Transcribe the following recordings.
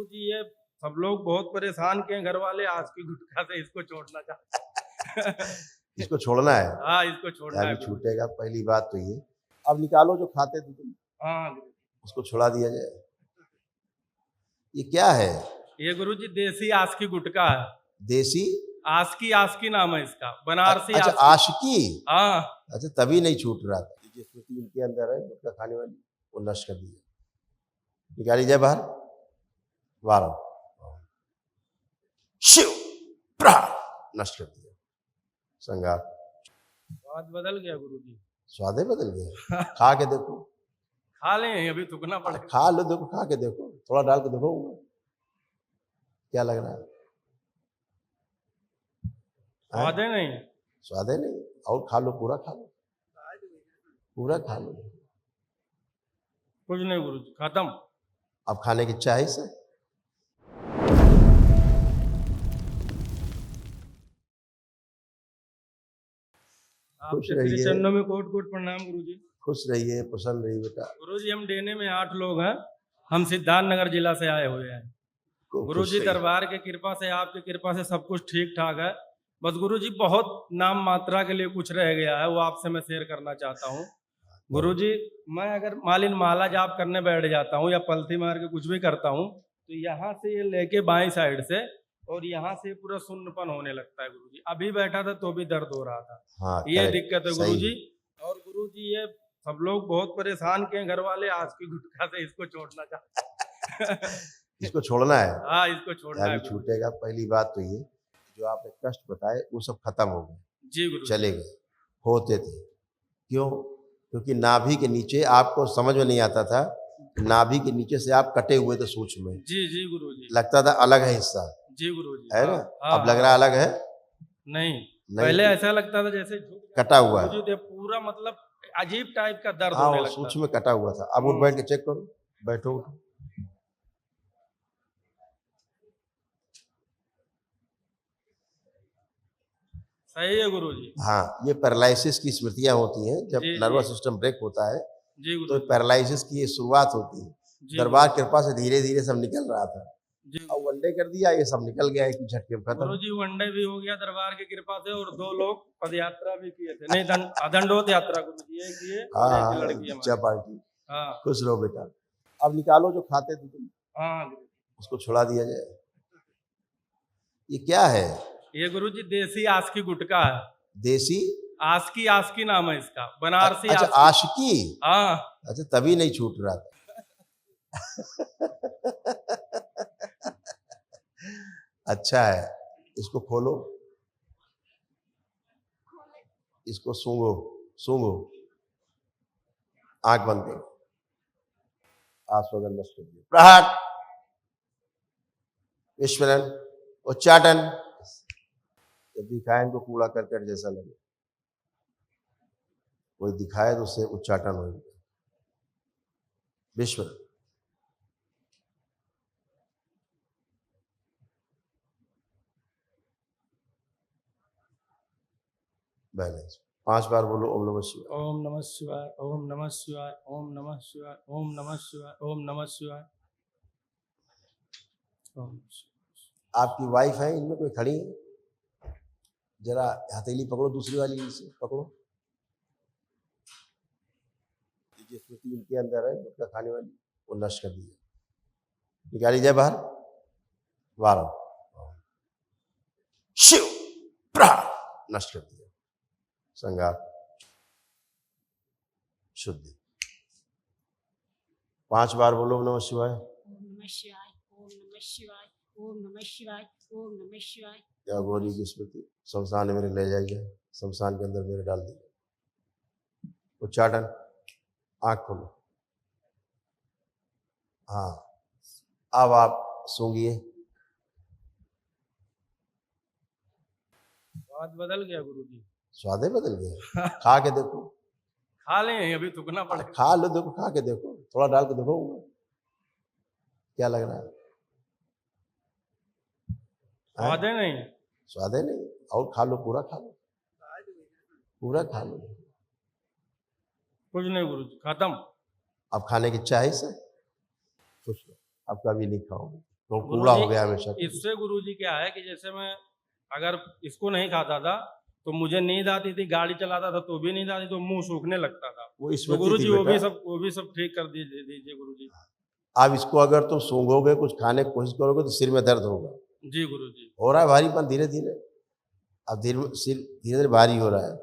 गुरुजी ये सब लोग बहुत परेशान किए घर वाले आज की गुटखा से, इसको छोड़ना चाहते हैं। इसको छोड़ना है। हाँ, इसको छोड़ना है अभी गुरुजी। छूटेगा, पहली बात तो ये। अब निकालो जो खाते थे तुम, हाँ गुरुजी। उसको छुड़ा दिया जाए। ये क्या है? ये गुरुजी देसी आस्की गुटखा है। देसी आस्की नाम है इसका, बनारसी अच्छा, आस्की। आशिकी। हाँ अच्छा, तभी नहीं छूट रहा था। जिस स्मृति इनके अंदर है गुटखा खाने वाली, वो नष्ट कर दी। निकाली जाए बाहर। बारह शिव प्रहार नष्ट कर दिया। संगार स्वाद बदल गया गुरुजी। स्वाद ही बदल गया। खा के देखो। खा लें, अभी थूकना पड़ेगा। खा लो, देखो, खा के देखो, थोड़ा डाल के देखो, क्या लग रहा है? स्वाद है नहीं, स्वाद है नहीं। और खा लो, पूरा खा लो, पूरा खा लो। कुछ नहीं गुरुजी, खत्म। अब खाने की इच्छा है इसे? आपके श्री चरणों में कोट कोट प्रणाम गुरुजी। खुश रहिए, प्रसन्न रहिए बेटा। गुरुजी हम डेने में 8 लोग हैं, हम सिद्धार्थ नगर जिला से आए हुए हैं। गुरुजी दरबार के कृपा से, आपकी कृपा से सब कुछ ठीक ठाक है। बस गुरुजी बहुत नाम मात्रा के लिए कुछ रह गया है, वो आपसे मैं शेयर करना चाहता हूँ। गुरुजी मैं अगर मालिन माला जाप करने बैठ जाता हूँ या पलथी मार के कुछ भी करता हूँ, तो यहाँ से ये लेके बाईं साइड से और यहाँ से पूरा सुन्नपन होने लगता है गुरुजी। अभी बैठा था तो भी दर्द हो रहा था। हाँ, ये दिक्कत है गुरुजी। और गुरुजी ये सब लोग बहुत परेशान किए घर वाले आज की गुटखा से, इसको छोड़ना चाहते हैं। इसको छोड़ना है। हाँ, इसको छोड़ना है। अभी छूटेगा, पहली बात तो ये। जो आपने कष्ट बताए वो सब खत्म हो गए। जी गुरु, चले गए, होते थे। क्यों? क्योंकि नाभि के नीचे आपको समझ में नहीं आता था, नाभि के नीचे से आप कटे हुए थे सूक्ष्म में। जी जी गुरुजी। लगता था अलग है हिस्सा। जी गुरुजी। है ना? अब लग रहा अलग है? नहीं, पहले ऐसा लगता था जैसे कटा हुआ है पूरा, मतलब अजीब टाइप का दर्द हाँ, होने वो लगता। सूक्ष्म में कटा हुआ था। अब उठ बैठ के चेक करो, बैठो, उठो। सही है गुरुजी। हाँ, ये पैरालिसिस की स्मृतियां होती हैं। जब नर्वस सिस्टम ब्रेक होता है तो पैरालिसिस की ये शुरुआत होती है। दरबार कृपा से धीरे धीरे सब निकल रहा था। अब वनडे कर दिया, ये सब निकल गया एक झटके में, खत्म। गुरुजी वनडे भी हो गया दरबार की कृपा से, और 2 लोग पद यात्रा भी किए थे। नहीं, दंडोत यात्रा गुरुजी ये किए। हाँ, अच्छा पार्टी। हाँ, खुश रहो बेटा। अब निकालो जो खाते थे तुम। हाँ, उसको छुड़ा दिया जाए। ये क्या है? ये गुरुजी देसी आस्की गुटखा है। देसी आस्की नाम है इसका, बनारसी। अच्छा, आशिकी। हाँ। अच्छा, तभी नहीं छूट रहा था। अच्छा है, इसको खोलो, इसको सूंघो, सूंघो, आंख बंद करो, आस्वादन नष्ट कर दिया। प्रहार, विस्फोरण, उच्चाटन। जब दिखाए इनको कूड़ा करकट जैसा लगे, कोई दिखाए तो उससे उच्चाटन हो। विस्फोरण, बैलेंस। 5 बार बोलो ओम नमः शिवाय। ओम नमः शिवाय, ओम नमः शिवाय, ओम नमः शिवाय, ओम नमः शिवाय, ओम नमः शिवाय। आपकी वाइफ है, इनमें कोई खड़ी है? जरा हथेली पकड़ो, दूसरी वाली से पकड़ो। जिस स्मृति इनके अंदर है गुटखा खाने वाली, वो नष्ट कर दी। निकाली जाए बाहर। 12 शिव प्रहार नष्ट कर दिया। संगार, शुद्धि। 5 बार बोलो ओम नमः शिवाय। ओम नमः शिवाय, ओम नमः शिवाय, ओम नमः शिवाय, ओम नमः शिवाय। या गौरी की स्मृति शमशान में मेरे ले जाइए, शमशान के अंदर मेरे डाल दीजिए। उच्चाटन, आंख खोलो। हाँ, अब आप सूंघिए। स्वाद बदल गया गुरुजी। स्वाद ही बदल गया। खा के देखो। खा लें, अभी थूकना पड़ेगा। खा लो, देखो, खा के देखो, थोड़ा डाल के देखो, क्या लग रहा है? स्वाद है नहीं, स्वाद है नहीं। और खा लो, पूरा खा लो, पूरा खा लो। कुछ नहीं गुरुजी, खत्म। अब खाने की इच्छा है इसे? खुश रहो, अब कभी नहीं खाओगे। तो कूड़ा गुरुजी, हो गया हमेशा। इससे गुरुजी क्या है कि जैसे मैं अगर इसको नहीं खाता था तो मुझे नींद आती थी, गाड़ी चलाता था तो भी नींद आती, तो मुंह सूखने लगता था। वो तो स्मृति थी गुरुजी वो बेटा। भी सब ठीक कर दीजिए गुरुजी। अब इसको अगर तुम सूंघोगे, कुछ खाने की कोशिश करोगे तो सिर में दर्द होगा। जी गुरुजी। हो रहा है भारीपन धीरे धीरे, अब सिर धीरे धीरे भारी हो रहा है।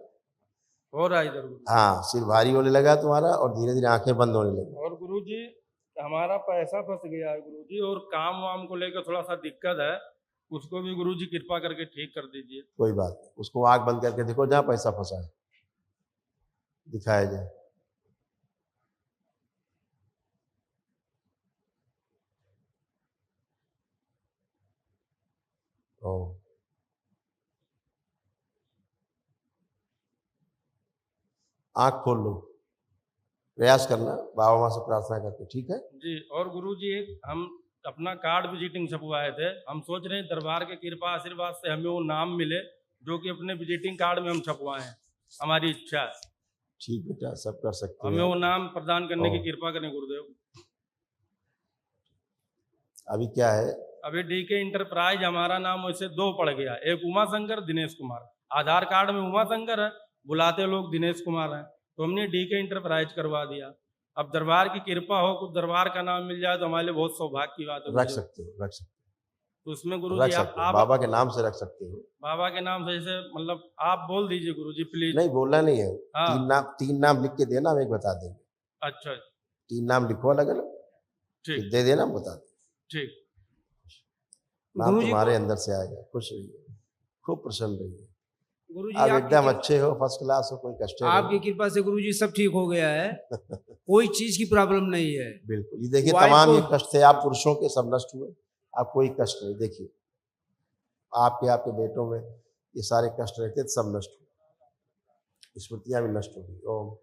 हो रहा है इधर गुरुजी। हाँ, सिर भारी होने लगा तुम्हारा और धीरे धीरे आंखें बंद होने लगी। और गुरुजी हमारा पैसा फंस गया है गुरुजी, और काम वाम को लेकर थोड़ा सा दिक्कत है, उसको भी गुरुजी कृपा करके ठीक कर दीजिए। कोई बात नहीं, उसको आंख बंद करके देखो जहाँ पैसा फंसा है, दिखाया जाए। ओ, आंख खोल लो, प्रयास करना बाबा माँ से प्रार्थना करके, ठीक है। जी। और गुरुजी एक हम अपना कार्ड विजिटिंग छपवाए थे, हम सोच रहे हैं दरबार के कृपा आशीर्वाद से हमें वो नाम मिले जो कि अपने विजिटिंग कार्ड में हम छपवाए हैं, हमारी इच्छा है। ठीक बेटा, सब कर सकते हमें हैं। वो नाम प्रदान करने की ओ। कृपा करें गुरुदेव। अभी क्या है, अभी डीके इंटरप्राइज हमारा नाम वैसे दो पड़ गया, एक उमा शंकर, दिनेश कुमार। आधार कार्ड में उमा शंकर है, बुलाते लोग दिनेश कुमार हैं, तो हमने डीके इंटरप्राइज करवा दिया। अब दरबार की कृपा हो, कुछ दरबार का नाम मिल जाए तो हमारे लिए बहुत सौभाग्य की बात है रख गुरुदेव। सकते हो, रख सकते तो उसमें हो, गुरुजी रख सकते हो, आप बाबा के नाम से रख सकते हो। बाबा के नाम से जैसे मतलब आप बोल दीजिए गुरुजी प्लीज। नहीं, बोलना नहीं है। हाँ। तीन नाम लिख के देना, हम एक बता देंगे। अच्छा। 3 नाम लिखो अलग अलग, ठीक। दे देना, हम बता देंगे। ठीक। नाम गुरुजी तुम्हारे को अंदर से आएगा। खुश रहिए, खूब प्रसन्न रहिए। गुरुजी आप आपकी एकदम अच्छे हो, फर्स्ट क्लास हो, कोई कष्ट आपकी नहीं। कृपा से गुरुजी सब ठीक हो गया है। कोई चीज की प्रॉब्लम नहीं है। बिल्कुल, ये देखिए वाइफ तमाम को- ये कष्ट थे आप पुरुषों के, सब नष्ट हुए। आप कोई कष्ट नहीं, देखिए आपके बेटों में ये सारे कष्ट रहते थे, सब नष्ट हुए, स्मृतियां भी नष्ट हो गई। ओम।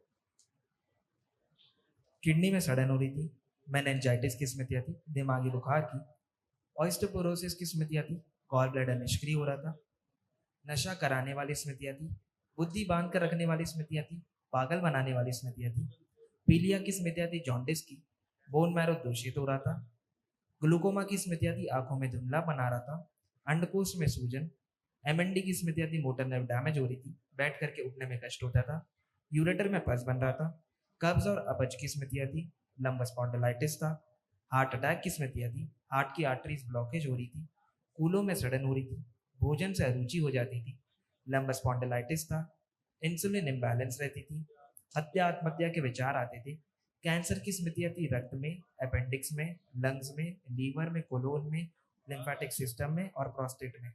किडनी में सड़न हो रही थी, मेनिंजाइटिस की स्मृतियाँ थी, दिमागी बुखार की, ऑस्टियोपोरोसिस की स्मृतियाँ थी, गॉल ब्लैडर निष्क्रिय हो रहा था, नशा कराने वाली स्मृतियाँ थी, बुद्धि बांध कर रखने वाली स्मृतियाँ थी, पागल बनाने वाली स्मृतियाँ थी, पीलिया की स्मृतियाँ थी, जॉन्डिस की, बोन मैरो दूषित हो रहा था, ग्लूकोमा की स्मृतियाँ थी, आंखों में धुंधला बना रहा था, अंडकोश में सूजन, एमएनडी की स्मृतियाँ थी, मोटर नर्व डैमेज हो रही थी, बैठ करके उठने में कष्ट होता था, यूरेटर में पस बन रहा था, कब्ज और अपच की स्मृतियाँ थी, लंबस स्पॉन्डिलाइटिस था, हार्ट अटैक की स्मृतियाँ थी, हार्ट की आर्टरीज ब्लॉकेज हो रही थी, कूलों में सड़न हो रही थी, भोजन से अरुचि हो जाती थी, लंबस स्पॉन्डिलाइटिस था, इंसुलिन इम्बैलेंस रहती थी, हत्या आत्महत्या के विचार आते थे, कैंसर की स्मृतियाँ थी, रक्त में, अपेंडिक्स में, लंग्स में, लीवर में, कोलोन में, लिम्फेटिक सिस्टम में और प्रोस्टेट में।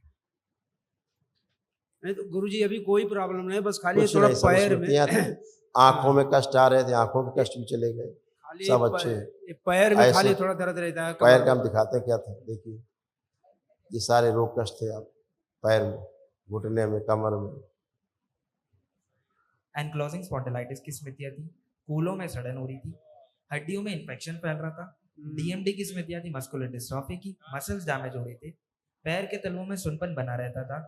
नहीं तो गुरुजी अभी कोई प्रॉब्लम नहीं, बस खाली कुछ थोड़ा नहीं, सब पैर स्मृतियां थी। में आंखों में कष्ट आ रहे थे, आंखों के कष्ट भी चले गए, खाली सब अच्छे हैं। पैर में ऐसे खाली थोड़ा दर्द रहता है। पैर का हम दिखाते क्या था, देखिए ये सारे रोग कष्ट थे आप पैर में, घुटने में, कमर में। एनक्लोजिंग स्पॉन्डिलाइटिस की स्मृतियाँ थी, कूलों में सड़न हो रही थी, हड्डियों में इन्फेक्शन फैल रहा था, डीएमडी की स्मृतियाँ थी, मस्कुलर डिस्ट्रॉफी की, मसल्स डैमेज हो रहे थे, पैर के तलवों में सुनपन बना रहता था,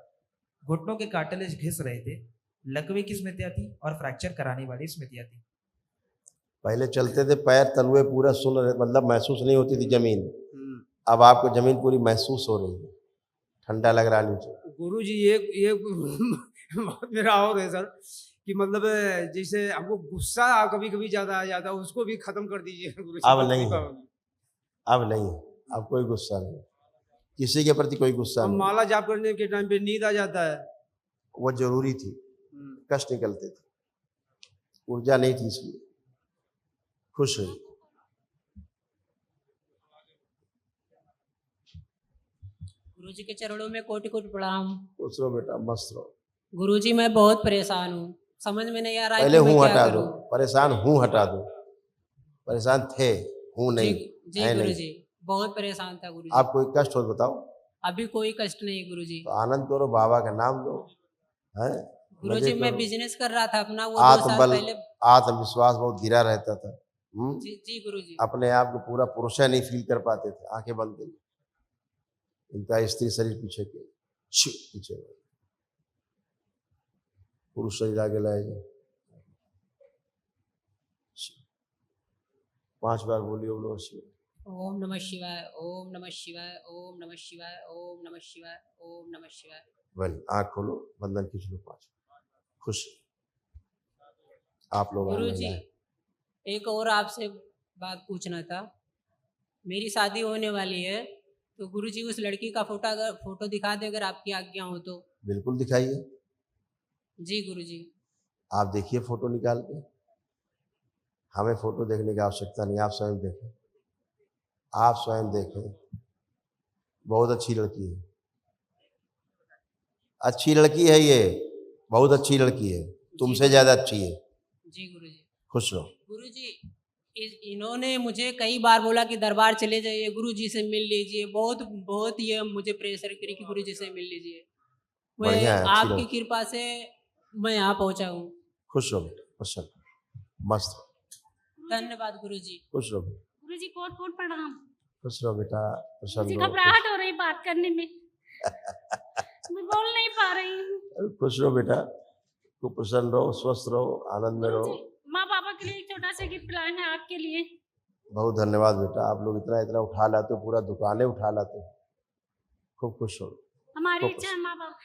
घुटनों के कार्टिलेज घिस रहे थे, लकवे की स्मृतियाँ थी और फ्रैक्चर कराने वाली स्मृतियाँ थी। पहले चलते थे पैर तलवे पूरा सुन रहे, मतलब महसूस नहीं होती थी जमीन, अब आपको जमीन पूरी महसूस हो रही है, ठंडा लग रहा है नीचे। गुरुजी ये बहुत मेरा और है सर कि मतलब जैसे हमको गुस्सा कभी कभी ज्यादा आ जाता है, उसको भी खत्म कर दीजिए गुरुजी। अब नहीं है, अब नहीं है, अब कोई गुस्सा नहीं, किसी के प्रति कोई गुस्सा हम नहीं। माला जाप करने के टाइम पे नींद आ जाता है। वो जरूरी थी, कष्ट निकलते थे, ऊर्जा नहीं थी, इसलिए खुश रही। गुरुजी के चरणों में कोटि कोटि प्रणाम। खुश रहो बेटा, मस्त रहो। गुरुजी मैं बहुत परेशान हूँ, समझ में नहीं आ रहा है पहले कि मैं हूँ क्या हटा दो, करूँ। परेशान हूँ हटा दो, परेशान थे, हूँ जी नहीं, जी है नहीं। गुरुजी बहुत परेशान था गुरुजी। आप कोई कष्ट हो तो बताओ। अभी कोई कष्ट नहीं गुरुजी। तो आनंद करो, बाबा का नाम लो, है गुरुजी मैं बिजनेस कर रहा था अपना, वो 2 साल आत्मबल, पहले। आत्मविश्वास बहुत गिरा रहता था। जी जी गुरुजी। अपने आप को पूरा पुरुष नहीं फील कर पाते थे, आंखें बंद करके। इनका स्त्री शरीर पीछे के, पीछे पुरुष शरीर आगे लाए जाए। 5 बार बोलिए ओम नमः शिवाय। ओम नमः शिवाय, ओम नमः शिवाय, ओम नमः शिवाय, ओम नमः शिवाय, ओम नमः शिवाय। वेल, आँख खोलो, बंधन खींच लो 5। खुश। आप लोग गुरु आनंद जी, आए। एक और आपसे बात पूछना था। मेरी शादी होने वाली है, तो गुरु जी उस लड़की का फोटो दिखा दे अगर आपकी आज्ञा हो तो। बिल्कुल दिखाइए। जी गुरु जी। आप देखिए फोटो निकाल के। हमें फोटो देखने की आवश्यकता नहीं, आप स्वयं देखें। आप स्वयं देखें। बहुत अच्छी लड़की है, अच्छी लड़की है ये, बहुत अच्छी लड़की है, तुमसे ज्यादा अच्छी है। जी गुरु जी। खुश रहो। गुरु जी, इन्होंने मुझे कई बार बोला कि दरबार चले जाइए, गुरु जी से मिल लीजिए। बहुत बहुत ये मुझे प्रेशर करी कि गुरु जी से मिल लीजिए। मैं बढ़िया है, अच्छी आपकी लड़की। कृपा से मैं यहाँ पहुँचा हूँ। खुश रहो बेटा, खुश रहो, मस्त। धन्यवाद गुरु जी। खुश रहो, गुरु जी कोट कोट प्रणाम। खुश रहो बेटा, मुझे प्रसन्न रहो। घबराहट हो रही बात करने में। मैं बोल नहीं पा रही हूँ। खुश रहो बेटा, खूब प्रसन्न रहो, स्वस्थ रहो, आनंद में रहो। माँ पापा के लिए एक छोटा सा गिफ्ट लाए हैं आपके लिए। बहुत धन्यवाद बेटा, आप लोग इतना इतना उठा लाते हो, पूरा दुकानें उठा लाते हो। खूब खुश हो, हमारी खूब इच्छा है माँ बाप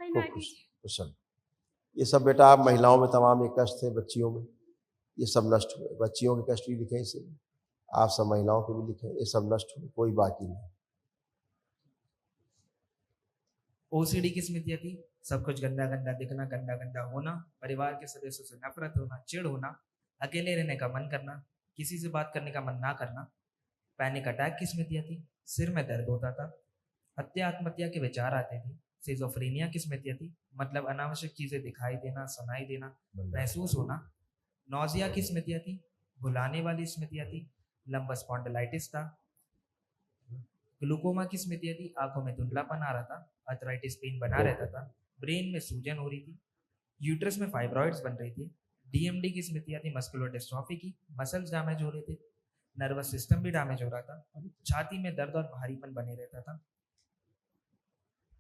खूब खुश, प्रसन्न। ये सब बेटा आप महिलाओं में तमाम ये कष्ट थे, बच्चियों में ये सब नष्ट हुए। बच्चियों के कष्ट भी लिखे इसे, आप सब महिलाओं के भी लिखे, ये सब नष्ट हुए, कोई बाकी नहीं। ओसीडी की स्मृतियाँ थी, सब कुछ गंदा गंदा दिखना, गंदा गंदा होना, परिवार के सदस्यों से नफरत होना, चिढ़ होना, अकेले रहने का मन करना, किसी से बात करने का मन ना करना। पैनिक अटैक की स्मृतियाँ थी, सिर में दर्द होता था, हत्या आत्महत्या के विचार आते थे। सिजोफ्रेनिया की स्मृतियाँ थी, मतलब अनावश्यक चीजें दिखाई देना, सुनाई देना, महसूस होना। नौजिया की स्मृतियाँ थी, भुलाने वाली स्मृतियाँ थी, लंबस स्पॉन्डिलाइटिस था। ग्लूकोमा की स्मृतियाँ थी, आंखों में धुंधलापन आ रहा था, अर्थराइटिस पेन बना रहता था, ब्रेन में सूजन हो रही थी, यूट्रस में फाइब्रॉइड्स बन रही थी। डीएमडी की स्मृतियाँ थी, मस्कुलर डिस्ट्रॉफी की, मसल्स डैमेज हो रहे थे, नर्वस सिस्टम भी डैमेज हो रहा था, छाती में दर्द और भारीपन बने रहता था।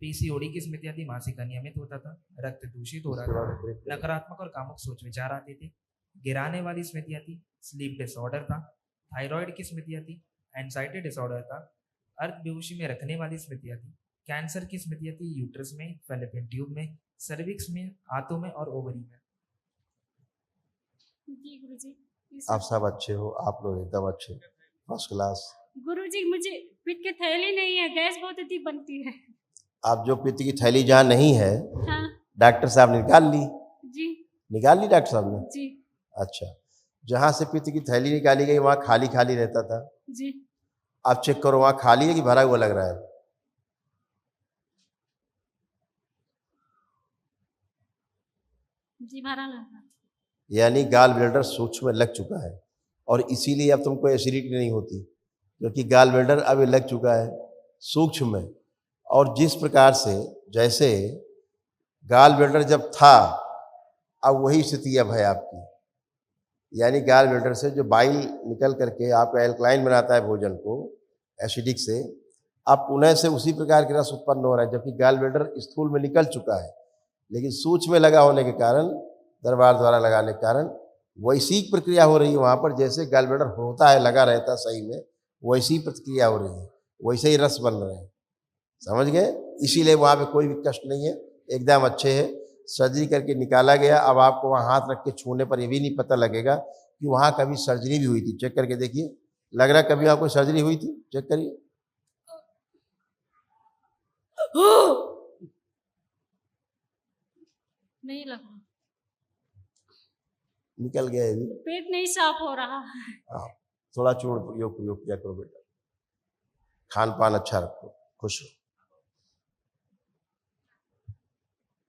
पीसीओडी की स्मृतियाँ थी, मासिक अनियमित होता था, रक्त दूषित हो रहा था, नकारात्मक और कामुक सोच विचार आते थे। गिराने वाली स्मृतियाँ थी, स्लीप डिसऑर्डर था। थायराइड की स्मृतियाँ थी, एंजाइटी डिसऑर्डर था। अर्ध बेहोशी में रखने वाली स्मृतियाँ थी, कैंसर की स्मृतियाँ थी, यूट्रस में, फैलोपियन ट्यूब में, सर्विक्स में, हाथों में और ओवरी में। जी गुरु जी। आप सब अच्छे हो, आप लोग एकदम अच्छे, फर्स्ट क्लास। गुरु जी, मुझे पित्त की थैली नहीं है, गैस बहुत अधिक बनती है। आप जो पित्त की थैली जहाँ नहीं है, हाँ डॉक्टर साहब ने निकाल ली? जी। निकाल ली डॉक्टर साहब ने? जी अच्छा, जहाँ से पित्त की थैली निकाली गई वहाँ खाली खाली रहता था। जी। आप चेक करो वहाँ खाली है कि भरा हुआ लग रहा है? जी भरा लगा। यानी गाल ब्लैडर सूक्ष्म में लग चुका है, और इसीलिए अब तुमको एसिडिटी नहीं होती, क्योंकि गाल ब्लैडर अब ये लग चुका है सूक्ष्म में। और जिस प्रकार से जैसे गाल ब्लैडर जब था, अब वही स्थिति अब है आपकी। यानी गाल ब्लैडर से जो बाइल निकल करके आपका एल्कलाइन बनाता है भोजन को एसिडिक से, अब पुनः से उसी प्रकार के रस उत्पन्न हो रहा है, जबकि गाल ब्लैडर स्थूल में निकल चुका है, लेकिन सूक्ष्म में लगा होने के कारण, दरबार द्वारा लगाने के कारण वैसी प्रक्रिया हो रही है वहाँ पर, जैसे गाल ब्लैडर होता है, लगा रहता है सही में, वैसी प्रक्रिया हो रही है, वैसे ही रस बन रहे हैं। समझ गए? इसीलिए वहाँ पे कोई भी कष्ट नहीं है, एकदम अच्छे है। सर्जरी करके निकाला गया, अब आपको वहाँ हाथ रख के छूने पर ये भी नहीं पता लगेगा कि वहाँ कभी सर्जरी भी हुई थी। चेक करके देखिए, लग रहा है कभी आपको सर्जरी हुई थी? चेक करिए। नहीं लग रहा, निकल गया ये भी। पेट नहीं साफ हो रहा। हाँ, थोड़ा चूर्ण प्रयोग किया करो बेटा, खान पान अच्छा रखो, खुश हो।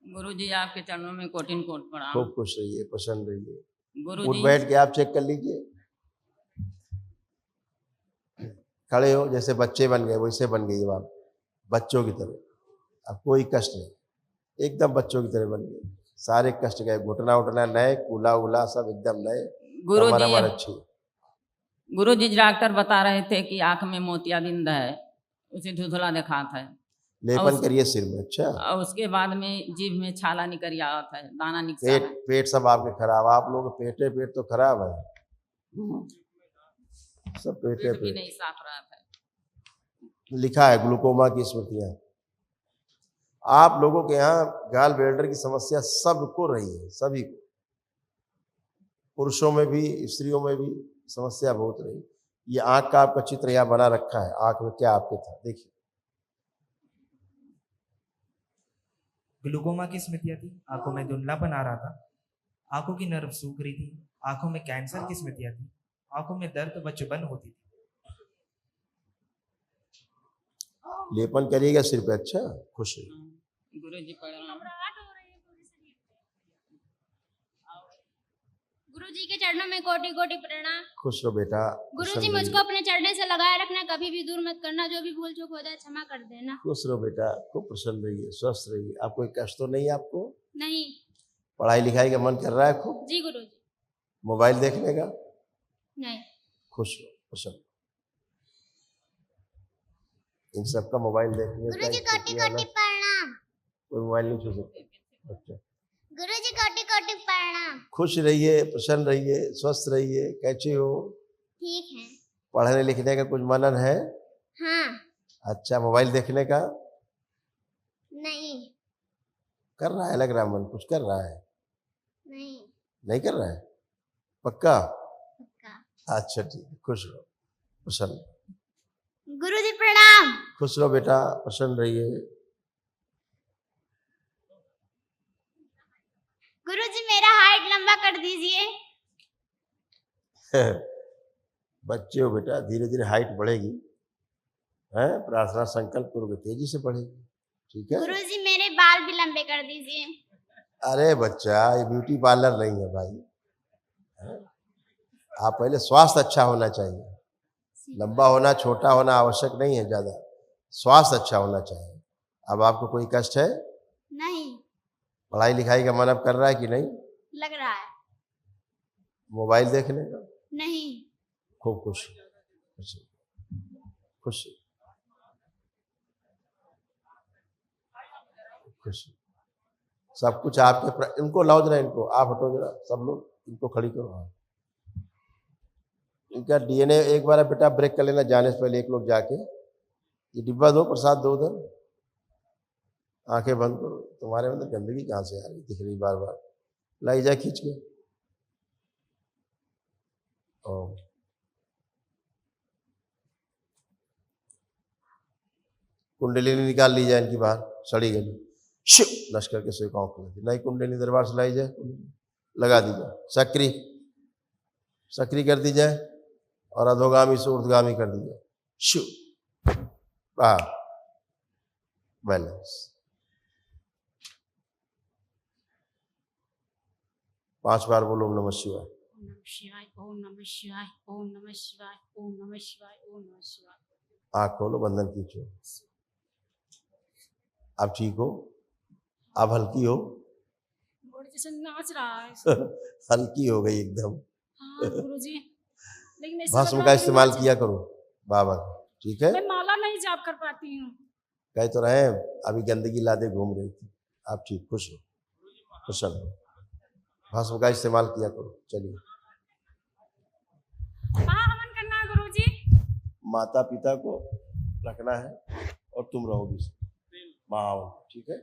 गुरु जी आपके चरणों में कोटिन कोट प्रणाम। खूब खुश रहिए, प्रसन्न रहिए। गुरु उठ जी बैठ के आप चेक कर लीजिए, खड़े हो, जैसे बच्चे बन गए वैसे बन गई बात, बच्चों की तरह। अब कोई कष्ट नहीं, एकदम बच्चों की तरह बन गए, सारे कष्ट गए, घुटना उठना नए, कूला उला सब एकदम नए, गुरु कमर जी अमर अच्छी। गुरु जी डॉक्टर बता रहे थे कि आंख में मोतियाबिंद है, उसे धुंधला दिखा था। लेपन करिए सिर में। अच्छा, और उसके बाद में जीभ में छाला निकल आवत है, दाना निकला पेट है। पेट सब आपके खराब, आप लोग पेट तो खराब है। सब पेटे पेट भी पे नहीं साफ रहा था। लिखा है ग्लूकोमा की स्मृतियां। आप लोगों के यहाँ गाल ब्लैडर की समस्या सबको रही है, सभी को, पुरुषों में भी स्त्रियों में भी समस्या बहुत रही। ये आंख का आपका चित्र यहाँ बना रखा है, आंख में क्या आपके था, देखिए। ग्लूकोमा की स्मृतियां थी, आंखों में धुंधलापन आ रहा था, आंखों की नर्व सूख रही थी, आंखों में कैंसर की स्मृतियां थी, आंखों में दर्द व चुभन होती थी। लेपन करिएगा सिर पे, अच्छा खुश रहिए। गुरुजी प्रणाम। गुरुजी के चरणों में कोटि कोटि प्रणाम। खुश रहो बेटा। गुरुजी मुझको अपने चरणों से लगाए रखना, कभी भी दूर मत करना, जो भी भूल चूक हो जाए क्षमा कर देना। खुश रहो बेटा, खूब प्रसन्न रहिए, स्वस्थ रहिए। आप कोई कष्ट तो नहीं है आपको? नहीं। पढ़ाई लिखाई का मन कर रहा है खूब? जी गुरुजी। मोबाइल देखने का? नहीं। खुश रहो, प्रसन्न। इन सबका मोबाइल देखने गुरुजी कोटि कोटि प्रणाम। कोई मोबाइल नहीं छू सकता। अच्छा, गुरुजी कोटि कोटि प्रणाम। खुश रहिए, प्रसन्न रहिए, स्वस्थ रहिए। कैसे हो? ठीक है। पढ़ने लिखने का कुछ मनन है? हाँ। अच्छा, मोबाइल देखने का? नहीं। कर रहा है, लग रहा है मन कुछ कर रहा है। नहीं। नहीं कर रहा है? पक्का? पक्का। अच्छा ठीक है, खुश रहो, प्रसन्न। गुरुजी प्रणाम। खुश रहो बेटा, प्रसन्न रहिए। गुरुजी मेरा हाइट लंबा कर दीजिए। बच्चे हो बेटा, धीरे धीरे हाइट बढ़ेगी, है? प्रार्थना संकल्प करोगे तेजी से बढ़ेगी, ठीक है? गुरुजी मेरे बाल भी लंबे कर दीजिए। अरे बच्चा, ये ब्यूटी पार्लर नहीं है भाई, है? आप पहले स्वास्थ्य अच्छा होना चाहिए। लंबा होना छोटा होना आवश्यक नहीं है, ज्यादा स्वास्थ्य अच्छा होना चाहिए। अब आपको कोई कष्ट है? नहीं। पढ़ाई लिखाई का मन अब कर रहा है कि नहीं? लग रहा है। मोबाइल देखने का? नहीं। खूब खुश खुश खुश खुश। सब कुछ आपके इनको लाओ जरा, इनको आप हटो जरा, सब लोग इनको खड़ी करो। हाँ, इनका डीएनए एक बार बेटा ब्रेक कर लेना, जाने से पहले एक लोग जाके ये डिब्बा दो, प्रसाद दो उधर। आंखें बंद करो। तुम्हारे अंदर गंदगी कहाँ से आ रही दिख रही बार बार? लाई जाए खींच के। ओम। कुंडलिनी निकाल ली जाए इनकी बाहर, सड़ी गली लश्कर के स्वीकारों को नई कुंडलिनी दरबार से लाई जाए, लगा दी जाए, सक्रिय कर दी जाए और अधोगामी से ऊर्ध्वगामी कर दी जाए। शु बैलेंस। 5 बार बोलो ओम नमः शिवाय। ओम नमः शिवाय, ओम नमः शिवाय, ओम नमः शिवाय, ओम नमः शिवाय, ओम नमः शिवाय। आँख खोलो, बंधन खींचो। आप ठीक हो? आप हल्की हो? जैसे नाच रहा है। हल्की हो गई एकदम। हाँ गुरुजी, लेकिन भस्म का इस्तेमाल किया करो बाबा, ठीक है? मैं माला नहीं जाप कर पाती हूँ। कह तो रहे अभी गंदगी लादे घूम रही थी। आप ठीक, खुश हो, प्रसन्न हो। भस्म का इस्तेमाल किया करो। चलिए, हवन करना है गुरुजी। माता पिता को रखना है और तुम रहोगी माँ, ठीक है?